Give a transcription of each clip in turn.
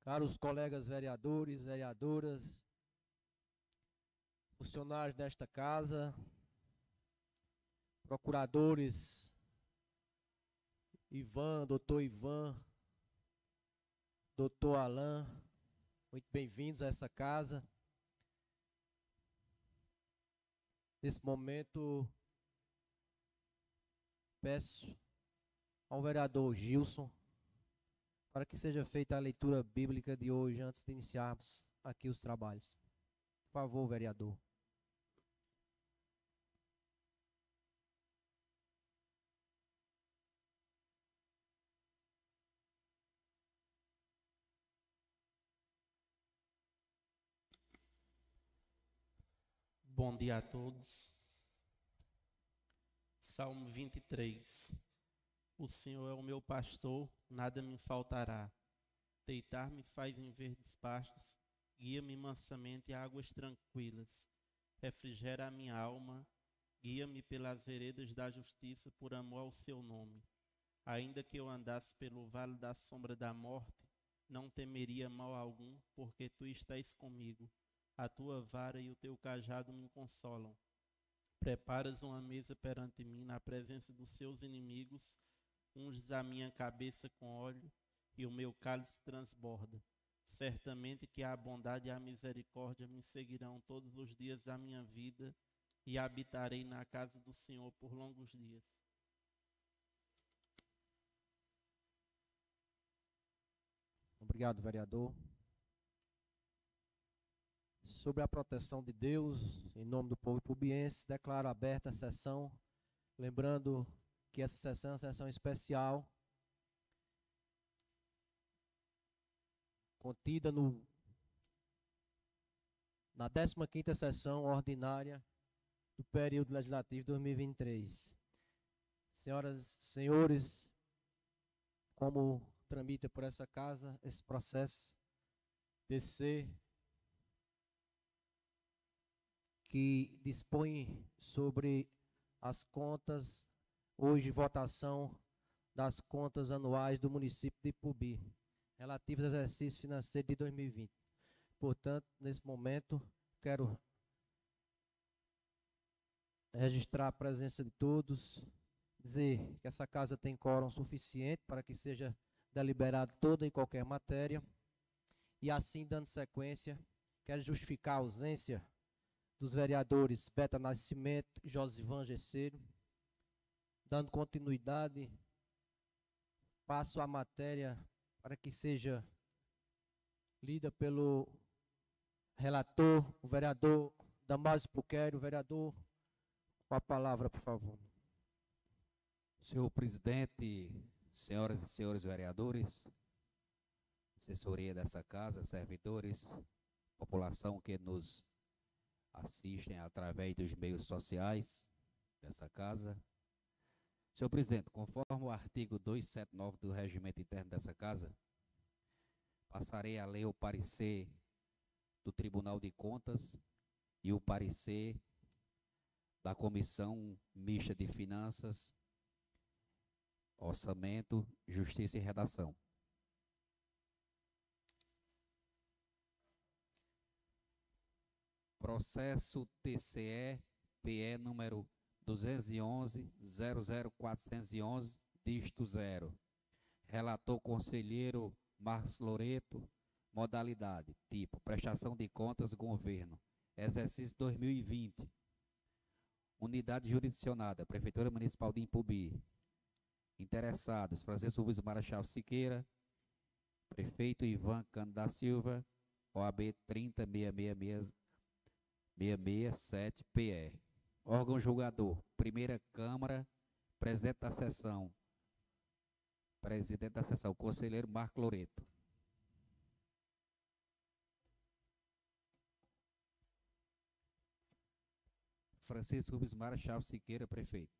caros colegas vereadores, vereadoras, funcionários desta casa, procuradores, doutor Ivan, doutor Alain, muito bem-vindos a essa casa. Nesse momento, peço ao vereador Gilson para que seja feita a leitura bíblica de hoje, antes de iniciarmos aqui os trabalhos. Por favor, vereador. Bom dia a todos. Salmo 23. O Senhor é o meu pastor, nada me faltará. Deitar-me faz em verdes pastos, guia-me mansamente a águas tranquilas. Refrigera a minha alma, guia-me pelas veredas da justiça por amor ao seu nome. Ainda que eu andasse pelo vale da sombra da morte, não temeria mal algum, porque tu estás comigo. A tua vara e o teu cajado me consolam. Preparas uma mesa perante mim na presença dos seus inimigos, unges a minha cabeça com óleo e o meu cálice transborda. Certamente que a bondade e a misericórdia me seguirão todos os dias da minha vida e habitarei na casa do Senhor por longos dias. Obrigado, vereador. Sobre a proteção de Deus, em nome do povo ipubiense, declaro aberta a sessão, lembrando que essa sessão é uma sessão especial, contida na 15ª sessão ordinária do período legislativo 2023. Senhoras e senhores, como tramita por essa casa esse processo TC que dispõe sobre as contas, hoje votação das contas anuais do município de Ipubi, relativas ao exercício financeiro de 2020. Portanto, nesse momento, quero registrar a presença de todos, dizer que essa casa tem quórum suficiente para que seja deliberado toda e qualquer matéria, e assim, dando sequência, quero justificar a ausência dos vereadores Beta Nascimento e Josivan Gesseiro. Dando continuidade, passo a matéria para que seja lida pelo relator, o vereador Damásio Puquero. Vereador, com a palavra, por favor. Senhor presidente, senhoras e senhores vereadores, assessoria dessa casa, servidores, população que nos assistem através dos meios sociais dessa casa. Senhor presidente, conforme o artigo 279 do regimento interno dessa casa, passarei a ler o parecer do Tribunal de Contas e o parecer da Comissão Mista de Finanças, Orçamento, Justiça e Redação. Processo TCE-PE número 211-00411, dígito 0. Relator conselheiro Marcos Loreto. Modalidade, tipo, prestação de contas, governo. Exercício 2020. Unidade jurisdicionada, Prefeitura Municipal de Ipubi. Interessados, Francisco Rubens Marechal Siqueira, Prefeito Ivan Cândido da Silva, OAB 30.667-PE. Órgão julgador, Primeira Câmara, Presidente da Sessão, Conselheiro Marco Loreto. Francisco Rubens Marechal Siqueira, Prefeito.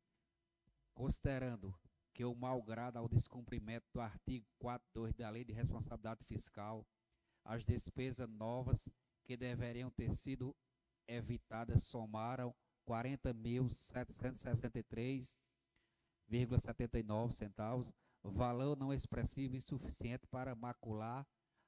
Considerando que o malgrado ao descumprimento do artigo 4.2 da Lei de Responsabilidade Fiscal, as despesas novas que deveriam ter sido evitadas somaram 40.763,79 centavos, valor não expressivo e suficiente para macular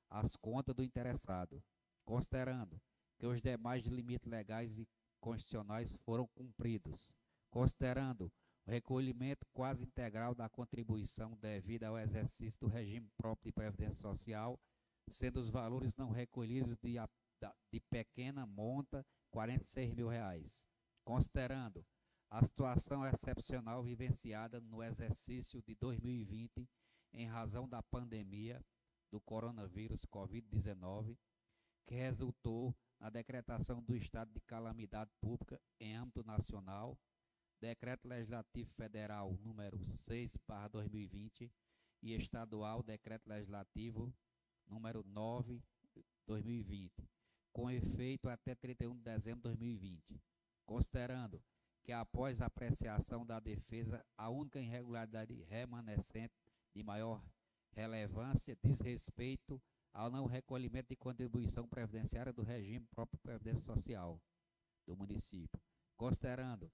as contas do interessado, considerando que os demais limites legais e constitucionais foram cumpridos, considerando o recolhimento quase integral da contribuição devida ao exercício do regime próprio de previdência social, sendo os valores não recolhidos de pequena monta R$ 46.000, considerando a situação excepcional vivenciada no exercício de 2020 em razão da pandemia do coronavírus Covid-19, que resultou na decretação do estado de calamidade pública em âmbito nacional, Decreto Legislativo Federal número 6/2020 e estadual Decreto Legislativo número 9/2020, com efeito até 31 de dezembro de 2020, considerando que após a apreciação da defesa, a única irregularidade remanescente de maior relevância diz respeito ao não recolhimento de contribuição previdenciária do regime próprio de previdência social do município, considerando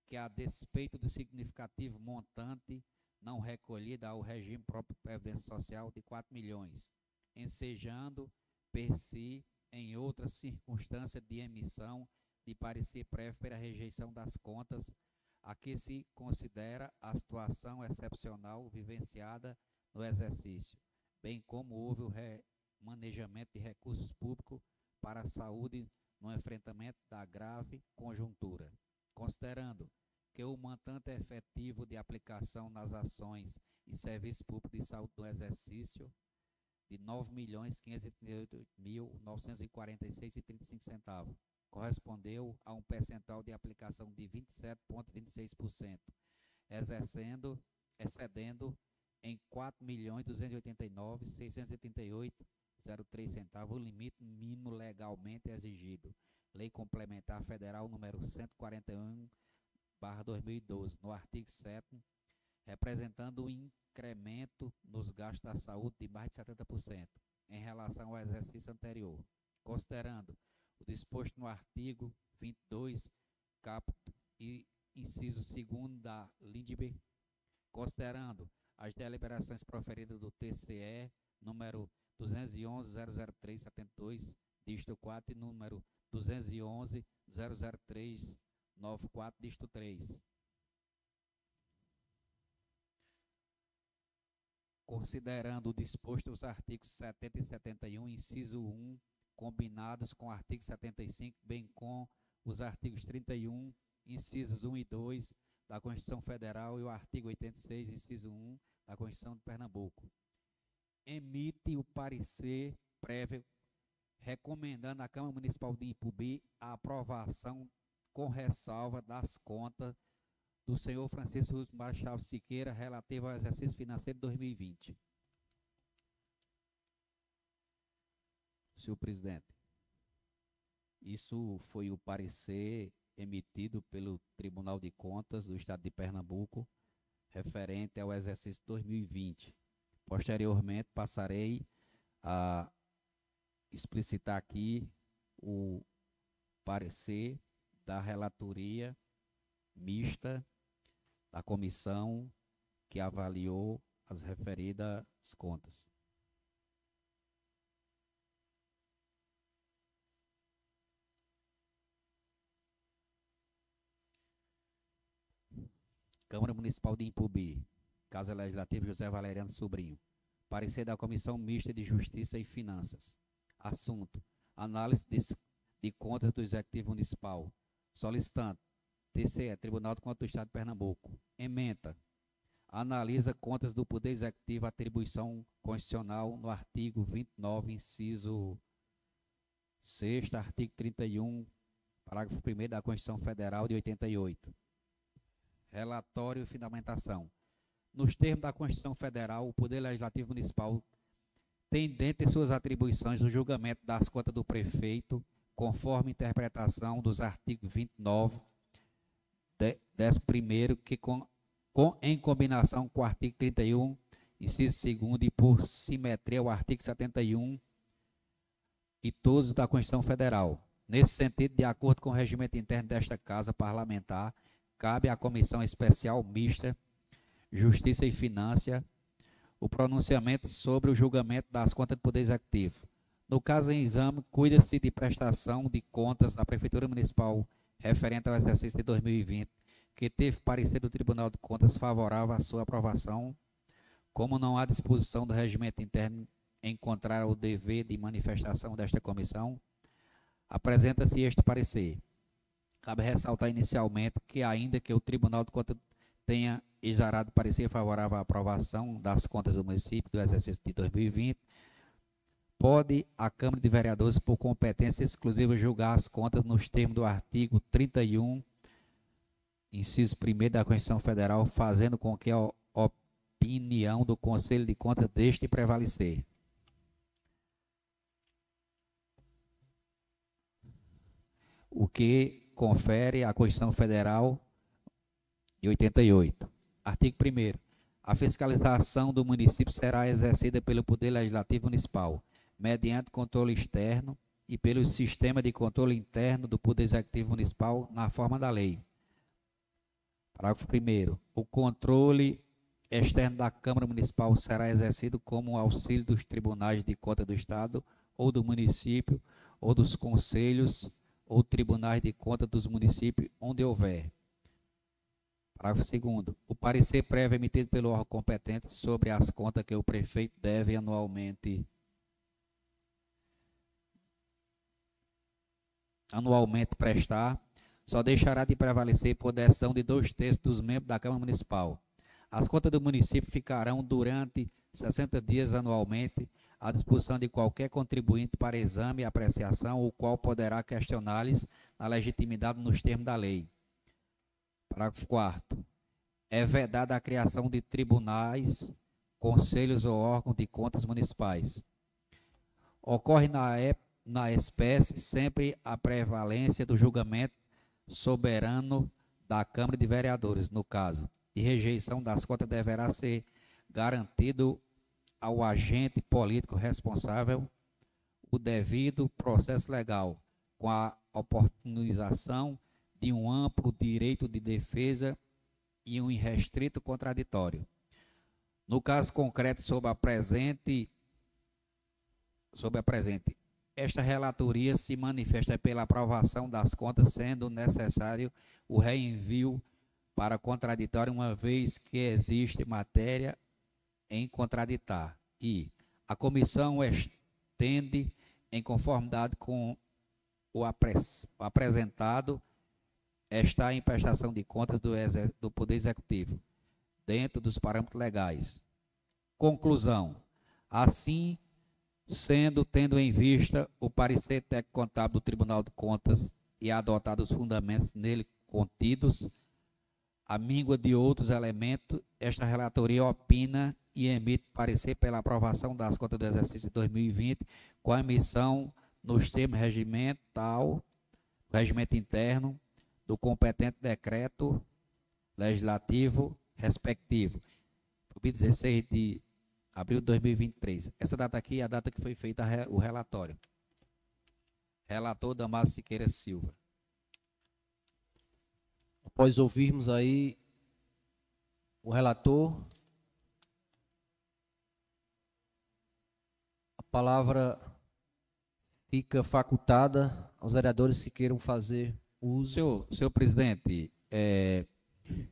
que a despeito do significativo montante não recolhido ao regime próprio de previdência social de 4 milhões, ensejando per si em outras circunstâncias de emissão de parecer prévio para a rejeição das contas, a que se considera a situação excepcional vivenciada no exercício, bem como houve o manejamento de recursos públicos para a saúde no enfrentamento da grave conjuntura, considerando que o montante efetivo de aplicação nas ações e serviços públicos de saúde no exercício de R$ 9.538.946,35 correspondeu a um percentual de aplicação de 27,26%, excedendo em R$ 4.289.638,03 o limite mínimo legalmente exigido. Lei Complementar Federal número 141/2012, no artigo 7º, representando um incremento nos gastos da saúde de mais de 70% em relação ao exercício anterior, considerando o disposto no artigo 22, caput e inciso 2º da LINDB, considerando as deliberações proferidas do TCE número 211.003.72, dígito 4, e número 211.003.94, dígito 3. Considerando o disposto nos artigos 70 e 71, inciso 1, combinados com o artigo 75, bem com os artigos 31, incisos 1 e 2 da Constituição Federal e o artigo 86, inciso 1 da Constituição de Pernambuco, emite o parecer prévio recomendando à Câmara Municipal de Ipubi a aprovação com ressalva das contas do senhor Francisco Rusmar Chaves Siqueira relativa ao exercício financeiro de 2020. Senhor presidente, isso foi o parecer emitido pelo Tribunal de Contas do Estado de Pernambuco referente ao exercício 2020. Posteriormente, passarei a explicitar aqui o parecer da relatoria mista da comissão que avaliou as referidas contas. Câmara Municipal de Ipubi, Casa Legislativa José Valeriano Sobrinho. Parecer da Comissão Mista de Justiça e Finanças. Assunto: análise de contas do Executivo Municipal. Solicitante: TCE, Tribunal de Contas do Estado de Pernambuco. Ementa: analisa contas do Poder Executivo, atribuição constitucional no artigo 29, inciso 6º, artigo 31, parágrafo 1º da Constituição Federal de 88. Relatório e fundamentação. Nos termos da Constituição Federal, o Poder Legislativo Municipal tem dentre suas atribuições o julgamento das contas do prefeito, conforme interpretação dos artigos 29, 11º, que em combinação com o artigo 31, inciso 2º, e por simetria ao artigo 71 e todos da Constituição Federal. Nesse sentido, de acordo com o regimento interno desta Casa Parlamentar, cabe à Comissão Especial Mista, Justiça e Finanças, o pronunciamento sobre o julgamento das contas do Poder Executivo. No caso em exame, cuida-se de prestação de contas da Prefeitura Municipal referente ao exercício de 2020, que teve parecer do Tribunal de Contas favorável à sua aprovação. Como não há disposição do regimento interno em contrário ao dever de manifestação desta comissão, apresenta-se este parecer. Cabe ressaltar inicialmente que, ainda que o Tribunal de Contas tenha exarado parecer favorável à aprovação das contas do município do exercício de 2020, pode a Câmara de Vereadores, por competência exclusiva, julgar as contas nos termos do artigo 31, inciso 1º da Constituição Federal, fazendo com que a opinião do Conselho de Contas deixe de prevalecer. O que confere à Constituição Federal de 88. Artigo 1º. A fiscalização do município será exercida pelo Poder Legislativo Municipal, mediante controle externo e pelo sistema de controle interno do Poder Executivo Municipal na forma da lei. Parágrafo 1º. O controle externo da Câmara Municipal será exercido como auxílio dos tribunais de contas do Estado ou do município ou dos conselhos ou tribunais de contas dos municípios, onde houver. Parágrafo 2º. O parecer prévio emitido pelo órgão competente sobre as contas que o prefeito deve anualmente prestar, só deixará de prevalecer por decisão de 2/3 dos membros da Câmara Municipal. As contas do município ficarão durante 60 dias anualmente à disposição de qualquer contribuinte para exame e apreciação, o qual poderá questioná-lhes a legitimidade nos termos da lei. Parágrafo 4º. É vedada a criação de tribunais, conselhos ou órgãos de contas municipais. Ocorre na espécie sempre a prevalência do julgamento soberano da Câmara de Vereadores. No caso de rejeição das contas, deverá ser garantido ao agente político responsável o devido processo legal, com a oportunização de um amplo direito de defesa e um irrestrito contraditório. No caso concreto sobre a presente, esta relatoria se manifesta pela aprovação das contas, sendo necessário o reenvio para contraditório, uma vez que existe matéria em contraditar, e a comissão estende, em conformidade com o apresentado, está em prestação de contas do Poder Executivo, dentro dos parâmetros legais. Conclusão. Assim, tendo em vista o parecer técnico contábil do Tribunal de Contas e adotado os fundamentos nele contidos, à míngua de outros elementos, esta relatoria opina e emite parecer pela aprovação das contas do exercício de 2020, com a emissão nos termos regimental, regimento interno, do competente decreto legislativo respectivo, por 16 de abril de 2023. Essa data aqui é a data que foi feita o relatório. Relator Damásio Siqueira Silva. Após ouvirmos aí o relator, a palavra fica facultada aos vereadores que queiram fazer uso. Senhor presidente,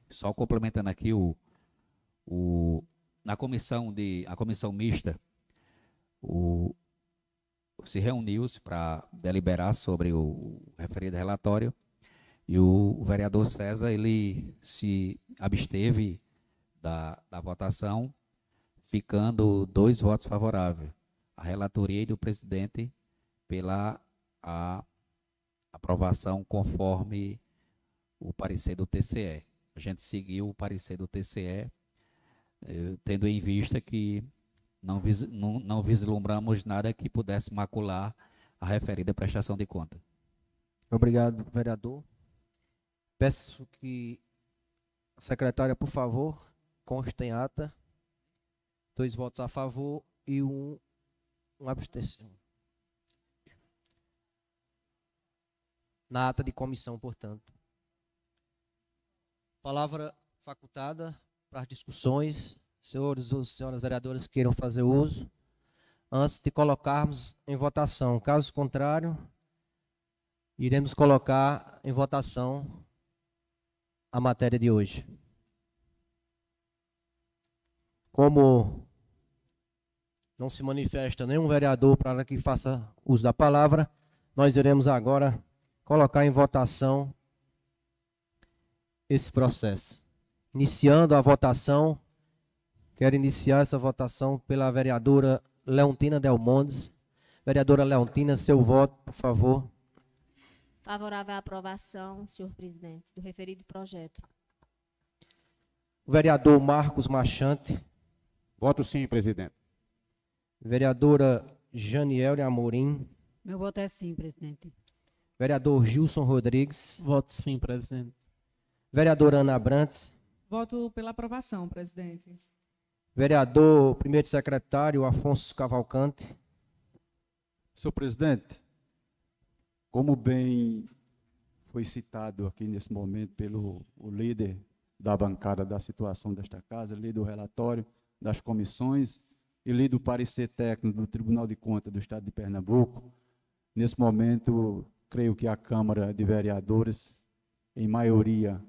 só complementando aqui a comissão mista, se reuniu-se para deliberar sobre o referido relatório, e o vereador César, ele se absteve da votação, ficando 2 votos favoráveis, a relatoria e do presidente, pela aprovação conforme o parecer do TCE. A gente seguiu o parecer do TCE, tendo em vista que não vislumbramos nada que pudesse macular a referida prestação de conta. Obrigado, vereador. Peço que a secretária, por favor, conste em ata 2 votos a favor e um abstenção. Na ata de comissão, portanto. Palavra facultada para as discussões, senhores ou senhoras vereadoras que queiram fazer uso, antes de colocarmos em votação. Caso contrário, iremos colocar em votação a matéria de hoje. Como não se manifesta nenhum vereador para que faça uso da palavra, nós iremos agora colocar em votação esse processo. Iniciando a votação, quero iniciar essa votação pela vereadora Leontina Delmondes. Vereadora Leontina, seu voto, por favor. Favorável à aprovação, senhor presidente, do referido projeto. O vereador Marcos Machante. Voto sim, presidente. Vereadora Janiele Amorim. Meu voto é sim, presidente. Vereador Gilson Rodrigues. Voto sim, presidente. Vereadora Ana Abrantes. Voto pela aprovação, presidente. Vereador primeiro secretário Afonso Cavalcante. Senhor presidente, como bem foi citado aqui nesse momento pelo líder da bancada da situação desta casa, líder do relatório das comissões e líder do parecer técnico do Tribunal de Contas do Estado de Pernambuco, nesse momento, creio que a Câmara de Vereadores, em maioria,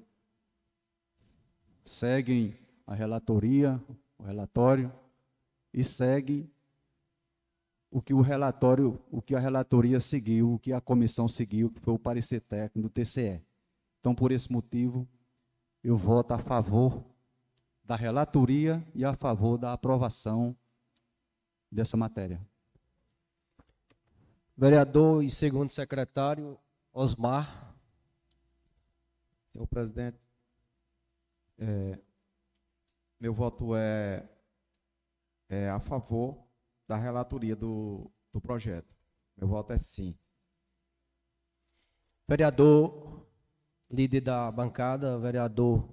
seguem a relatoria, o relatório, e seguem o que a relatoria seguiu, o que a comissão seguiu, que foi o parecer técnico do TCE. Então, por esse motivo, eu voto a favor da relatoria e a favor da aprovação dessa matéria. Vereador e segundo secretário Osmar. Senhor presidente, meu voto é a favor da relatoria do projeto. Meu voto é sim. Vereador, líder da bancada, vereador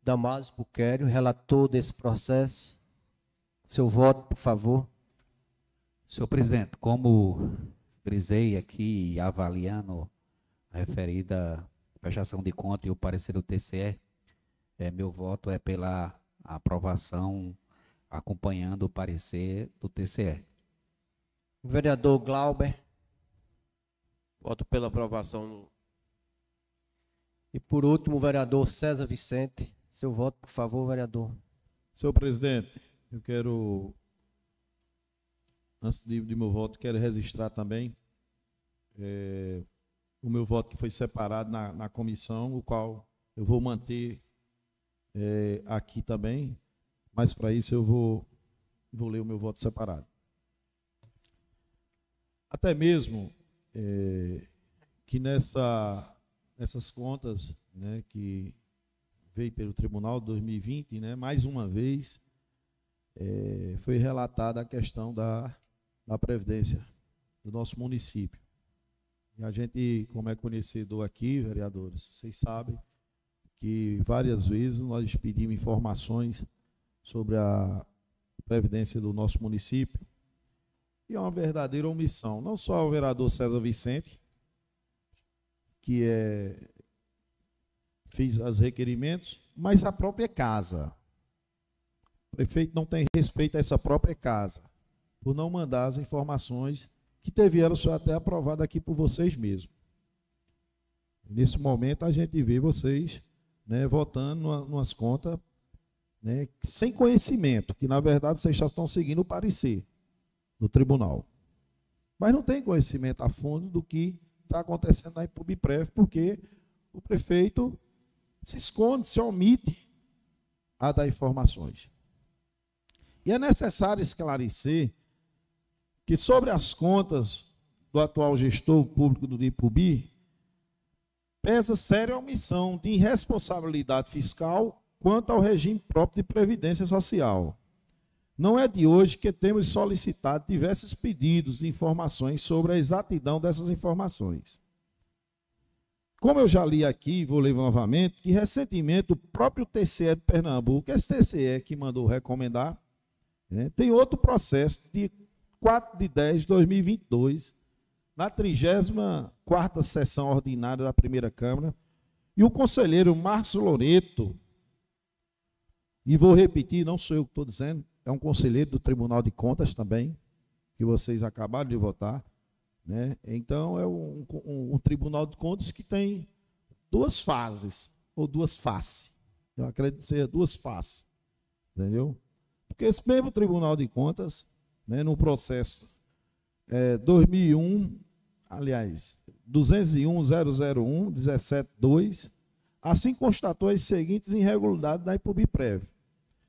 Damásio Buquério, relator desse processo. Seu voto, por favor. Senhor presidente, como frisei aqui, avaliando a referida prestação de conta e o parecer do TCE, meu voto é pela aprovação, acompanhando o parecer do TCE. Vereador Glauber. Voto pela aprovação. E por último, o vereador César Vicente. Seu voto, por favor, vereador. Senhor presidente, eu quero, antes de meu voto, quero registrar também o meu voto que foi separado na comissão, o qual eu vou manter aqui também, mas para isso eu vou ler o meu voto separado. Até mesmo que nessas contas, né, que veio pelo Tribunal de 2020, né, mais uma vez, foi relatada a questão da Previdência do nosso município. E a gente, como é conhecedor aqui, vereadores, vocês sabem que várias vezes nós pedimos informações sobre a Previdência do nosso município, e é uma verdadeira omissão. Não só o vereador César Vicente, que fez os requerimentos, mas a própria casa. O prefeito não tem respeito a essa própria casa, por não mandar as informações que devieram ser até aprovadas aqui por vocês mesmos. Nesse momento, a gente vê vocês, né, votando numas contas, né, sem conhecimento, que na verdade vocês já estão seguindo o parecer do tribunal. Mas não tem conhecimento a fundo do que está acontecendo na Publiprev, porque o prefeito se esconde, se omite a dar informações. E é necessário esclarecer que sobre as contas do atual gestor público do IPUBI, pesa séria omissão de irresponsabilidade fiscal quanto ao regime próprio de previdência social. Não é de hoje que temos solicitado diversos pedidos de informações sobre a exatidão dessas informações. Como eu já li aqui, vou ler novamente, que recentemente o próprio TCE de Pernambuco, esse TCE que mandou recomendar, né, tem outro processo de 4 de 10 de 2022, na 34ª sessão ordinária da primeira Câmara, e o conselheiro Marcos Loreto E vou repetir, não sou eu que estou dizendo, é um conselheiro do Tribunal de Contas também, que vocês acabaram de votar, né? Então, é um Tribunal de Contas que tem duas fases, ou duas faces. Eu acredito que seja duas faces, entendeu? Porque esse mesmo Tribunal de Contas, né, no processo 2001, aliás, 201.001.17.2, assim constatou as seguintes irregularidades da IPUBIPREV.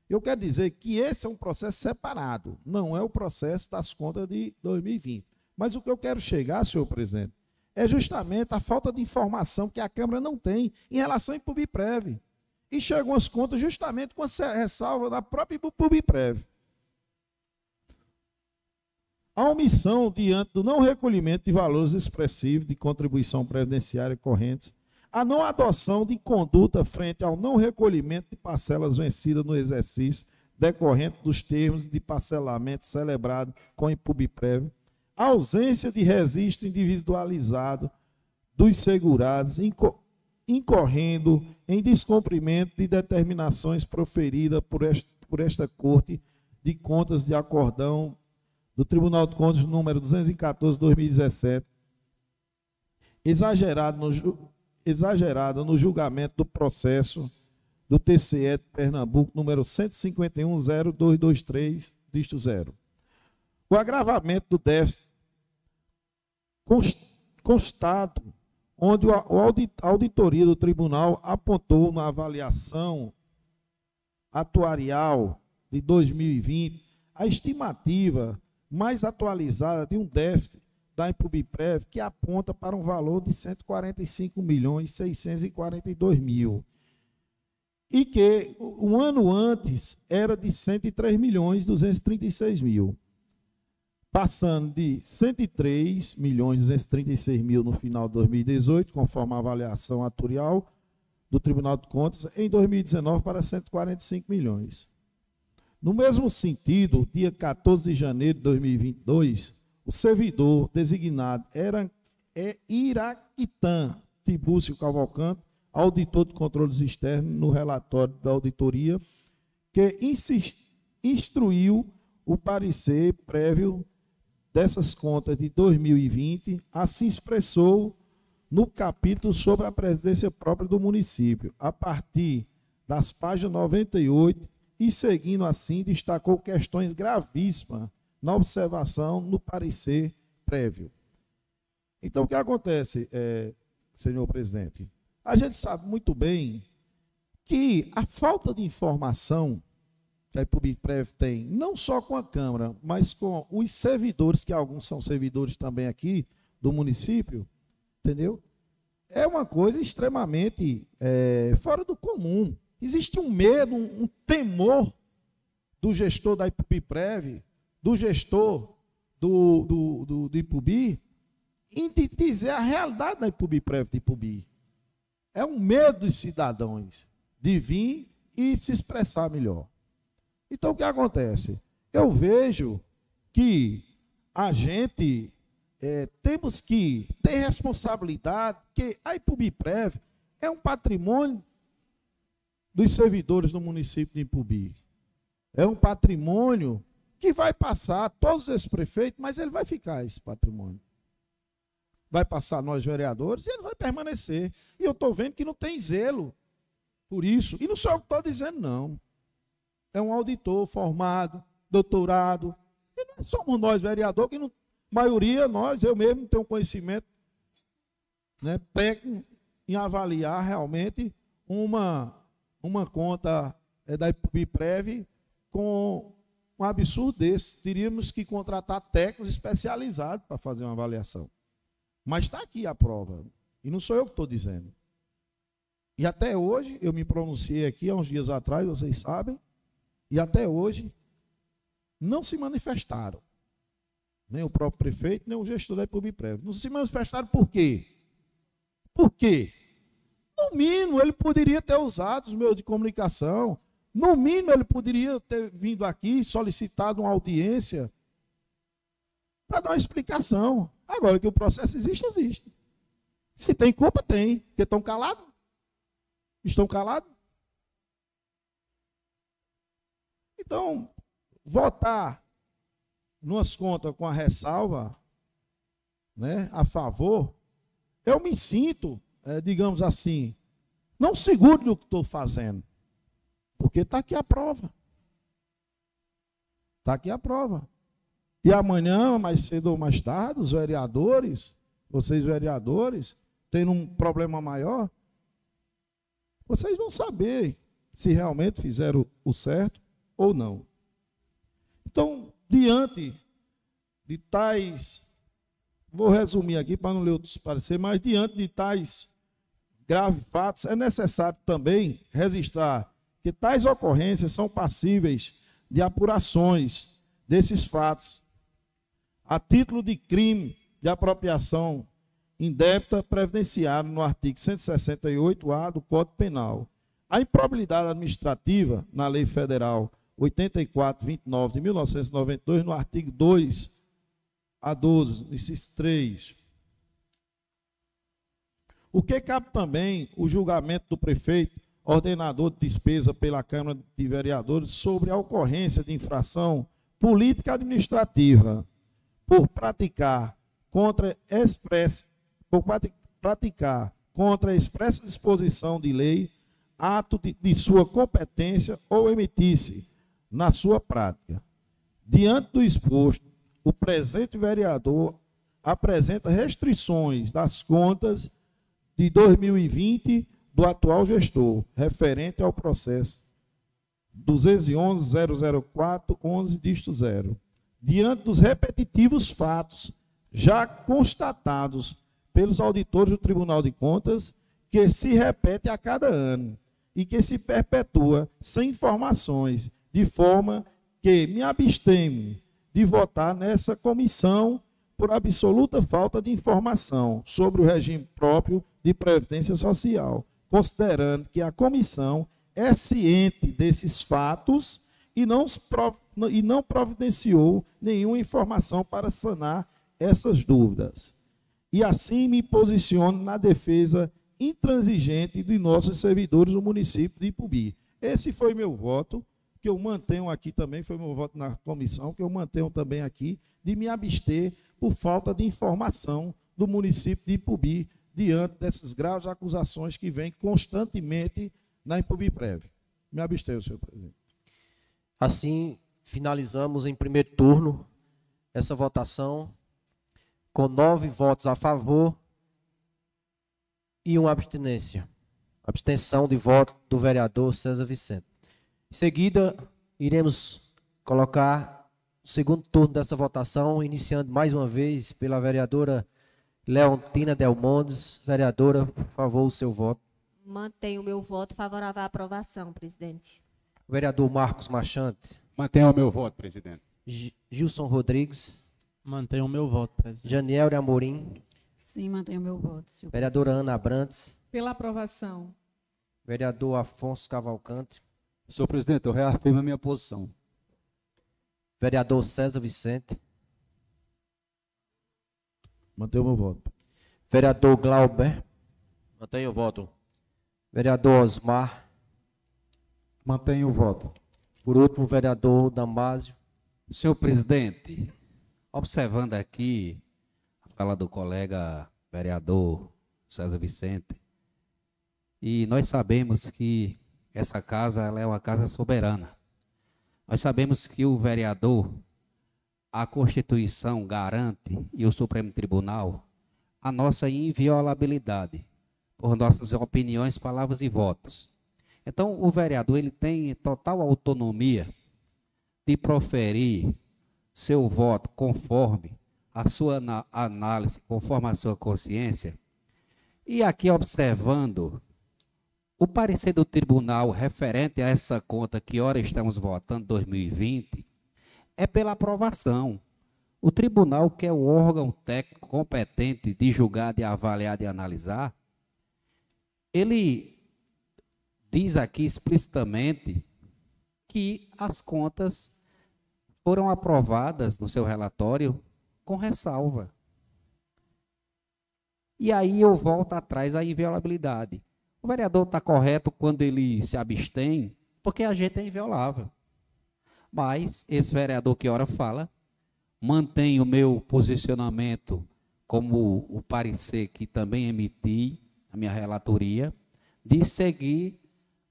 Eu quero dizer que esse é um processo separado, não é o processo das contas de 2020. Mas o que eu quero chegar, senhor presidente, é justamente a falta de informação que a Câmara não tem em relação à IPUBIPREV. E chegam as contas justamente com a ressalva da própria IPUBIPREV. A omissão diante do não recolhimento de valores expressivos de contribuição previdenciária correntes, a não adoção de conduta frente ao não recolhimento de parcelas vencidas no exercício decorrente dos termos de parcelamento celebrado com a IPUBIPREV, a ausência de registro individualizado dos segurados, incorrendo em descumprimento de determinações proferidas por esta Corte de Contas de Acordão do Tribunal de Contas número 214/2017, exagerada no julgamento do processo do TCE de Pernambuco número 151.0223-0. O agravamento do déficit constado, onde a auditoria do tribunal apontou na avaliação atuarial de 2020 a estimativa mais atualizada de um déficit da IPUBIPREV que aponta para um valor de 145.642.000 e que um ano antes era de 103.236.000, passando de 103.236.000 no final de 2018, conforme a avaliação atuarial do Tribunal de Contas, em 2019 para 145 milhões. No mesmo sentido, dia 14 de janeiro de 2022, o servidor designado Iraquitã Tibúcio Cavalcante, auditor de controles externos, no relatório da auditoria, que instruiu o parecer prévio dessas contas de 2020, assim expressou no capítulo sobre a presidência própria do município, a partir das páginas 98, e seguindo assim, destacou questões gravíssimas na observação no parecer prévio. Então, o que acontece, senhor presidente? A gente sabe muito bem que a falta de informação que a IPUBIPREV tem, não só com a Câmara, mas com os servidores, que alguns são servidores também aqui do município, entendeu? É uma coisa extremamente fora do comum. Existe um medo, um temor do gestor da IPUBIPREV, do gestor do IPUBI, em dizer a realidade da IPUBIPREV de IPUBI. É um medo dos cidadãos de vir e se expressar melhor. Então, o que acontece? Eu vejo que a gente temos que ter responsabilidade, que a IPUBIPREV é um patrimônio dos servidores do município de IPUBI. É um patrimônio que vai passar todos esses prefeitos, mas ele vai ficar, esse patrimônio. Vai passar nós vereadores e ele vai permanecer. E eu estou vendo que não tem zelo por isso. E não sou eu que estou dizendo, não. É um auditor formado, doutorado. E não somos nós, vereador, que não, maioria, eu mesmo tenho conhecimento, né, técnico em avaliar realmente uma conta da IPUBIPREV com um absurdo desse. Teríamos que contratar técnicos especializados para fazer uma avaliação. Mas está aqui a prova. E não sou eu que estou dizendo. E até hoje, eu me pronunciei aqui há uns dias atrás, vocês sabem, e até hoje não se manifestaram. Nem o próprio prefeito, nem o gestor da IPUBIPREV. Não se manifestaram por quê? Por quê? No mínimo, ele poderia ter usado os meios de comunicação. No mínimo, ele poderia ter vindo aqui, solicitado uma audiência para dar uma explicação. Agora que o processo existe, existe. Se tem culpa, tem. Porque estão calados? Estão calados? Então, votar numas contas com a ressalva, né, a favor, eu me sinto, digamos assim, não seguro do que estou fazendo. Porque está aqui a prova. Está aqui a prova. E amanhã, mais cedo ou mais tarde, os vereadores, vocês vereadores, tendo um problema maior, vocês vão saber se realmente fizeram o certo ou não. Então, diante de tais, vou resumir aqui para não ler outros pareceres, mas diante de tais graves fatos, é necessário também registrar que tais ocorrências são passíveis de apurações desses fatos a título de crime de apropriação indébita previdenciado no artigo 168-A do Código Penal. A improbabilidade administrativa na Lei Federal 8429 de 1992, no artigo 2 a 12, inciso 3. O que cabe também o julgamento do prefeito, ordenador de despesa pela Câmara de Vereadores, sobre a ocorrência de infração política administrativa por praticar contra a expressa disposição de lei, ato de sua competência ou emitir-se na sua prática. Diante do exposto, o presente vereador apresenta restrições das contas de 2020 do atual gestor, referente ao processo 211.004.11-0. Diante dos repetitivos fatos já constatados pelos auditores do Tribunal de Contas, que se repete a cada ano e que se perpetua sem informações, de forma que me abstenho de votar nessa comissão por absoluta falta de informação sobre o regime próprio de previdência social, considerando que a comissão é ciente desses fatos e não providenciou nenhuma informação para sanar essas dúvidas. E assim me posiciono na defesa intransigente de nossos servidores do município de Ipubi. Esse foi meu voto, que eu mantenho aqui também, foi meu voto na comissão, que eu mantenho também aqui, de me abster por falta de informação do município de Ipubi, diante dessas graves acusações que vêm constantemente na Ipubi-Prev. Me abstenho, senhor presidente. Assim, finalizamos em primeiro turno essa votação com 9 votos a favor e uma abstinência. Abstenção de voto do vereador César Vicente. Em seguida, iremos colocar o segundo turno dessa votação, iniciando mais uma vez pela vereadora Leontina Delmondes. Vereadora, por favor, o seu voto. Mantenho o meu voto favorável à aprovação, presidente. Vereador Marcos Machante. Mantenha o meu voto, presidente. Gilson Rodrigues. Mantenho o meu voto, presidente. Janiel de Amorim. Sim, mantenho o meu voto, senhor Vereadora Ana Abrantes. Pela aprovação. Vereador Afonso Cavalcante. Senhor presidente, eu reafirmo a minha posição. Vereador César Vicente. Mantenho o meu voto. Vereador Glauber. Mantenho o voto. Vereador Osmar. Mantenho o voto. Por último, vereador Damásio. Senhor presidente, observando aqui a fala do colega vereador César Vicente, e nós sabemos que essa casa ela é uma casa soberana. Nós sabemos que o vereador, a Constituição garante, e o Supremo Tribunal, a nossa inviolabilidade por nossas opiniões, palavras e votos. Então, o vereador ele tem total autonomia de proferir seu voto conforme a sua análise, conforme a sua consciência. E aqui, observando o parecer do tribunal referente a essa conta que ora estamos votando, 2020, é pela aprovação. O tribunal, que é o órgão técnico competente de julgar, de avaliar, de analisar, ele diz aqui explicitamente que as contas foram aprovadas no seu relatório com ressalva. E aí eu volto atrás à inviolabilidade. O vereador está correto quando ele se abstém, porque a gente é inviolável. Mas esse vereador que ora fala, mantém o meu posicionamento como o parecer que também emiti, a minha relatoria, de seguir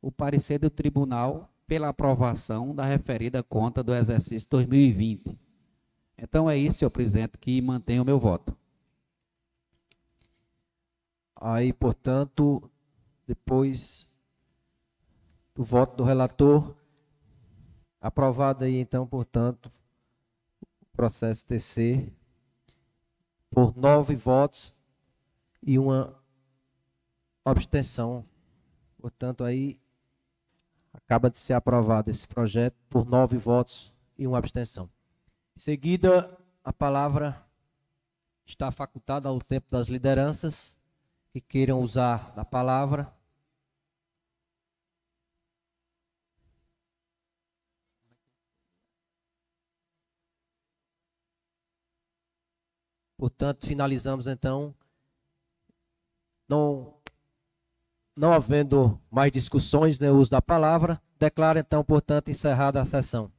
o parecer do tribunal pela aprovação da referida conta do exercício 2020. Então é isso, senhor presidente, que mantém o meu voto. Aí, portanto, depois do voto do relator, aprovado aí, então, portanto, o processo TC por 9 votos e uma abstenção. Portanto, aí acaba de ser aprovado esse projeto por 9 votos e uma abstenção. Em seguida, a palavra está facultada ao tempo das lideranças que queiram usar da palavra. Portanto, finalizamos então, não havendo mais discussões no uso da palavra, declaro então, portanto, encerrada a sessão.